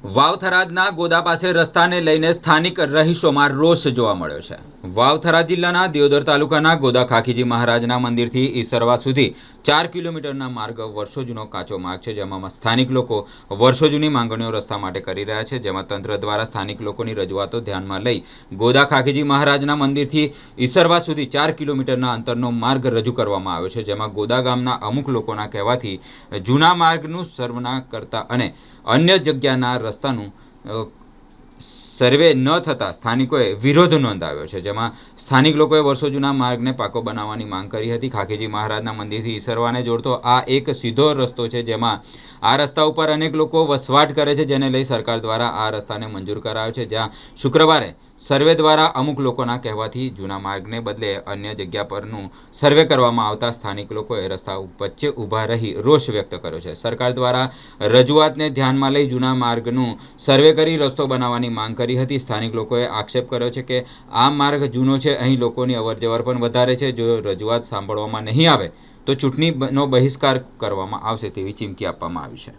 વાવ થરાદના ગોદા પાસે રસ્તાને લઈને સ્થાનિક રહીશોમાં રોષ જોવા મળ્યો છે। વાવ થરાદ જિલ્લાના દિયોદર તાલુકાના ગોદા ખાખીજી મહારાજના મંદિરથી ઈસરવા સુધી 4 કિલોમીટરના માર્ગ વર્ષો જૂનો કાચો માર્ગ છે, જેમાં સ્થાનિક લોકો વર્ષો જૂની માંગણીઓ રસ્તા માટે કરી રહ્યા છે, જેમાં તંત્ર દ્વારા સ્થાનિક લોકોની રજૂઆતો ધ્યાનમાં લઈ ગોદા ખાખીજી મહારાજના મંદિરથી ઈસરવા સુધી 4 કિલોમીટરના અંતરનો માર્ગ રજૂ કરવામાં આવ્યો છે, જેમાં ગોદા ગામના અમુક લોકોના કહેવાથી જૂના માર્ગનું સર્વના કરતા અને અન્ય જગ્યાના રસ્તાનું સર્વે ન થતાં સ્થાનિકોએ વિરોધ નોંધાવ્યો છે, જેમાં સ્થાનિક લોકોએ વર્ષો જૂના માર્ગને પાકો બનાવવાની માંગ કરી હતી। ખાખીજી મહારાજના મંદિરથી ઈસરવાને જોડતો આ એક સીધો રસ્તો છે, જેમાં આ રસ્તા ઉપર અનેક લોકો વસવાટ કરે છે, જેને લઈ સરકાર દ્વારા આ રસ્તાને મંજૂર કરાયો છે, જ્યાં શુક્રવારે સર્વે દ્વારા અમુક લોકોના કહેવાથી જૂના માર્ગને બદલે અન્ય જગ્યા પરનું સર્વે કરવામાં આવતા સ્થાનિક લોકોએ રસ્તા વચ્ચે ઊભા રહી રોષ વ્યક્ત કર્યો છે। સરકાર દ્વારા રજૂઆતને ધ્યાનમાં લઈ જૂના માર્ગનું સર્વે કરી રસ્તો બનાવવાની માંગ કરી હતી। સ્થાનિક લોકોએ આક્ષેપ કર્યો છે કે આ માર્ગ જૂનો છે, અહીં લોકોની અવરજવર પણ વધારે છે, જો રજૂઆત સાંભળવામાં નહીં આવે તો ચૂંટણીનો બહિષ્કાર કરવામાં આવશે તેવી ચીમકી આપવામાં આવી છે।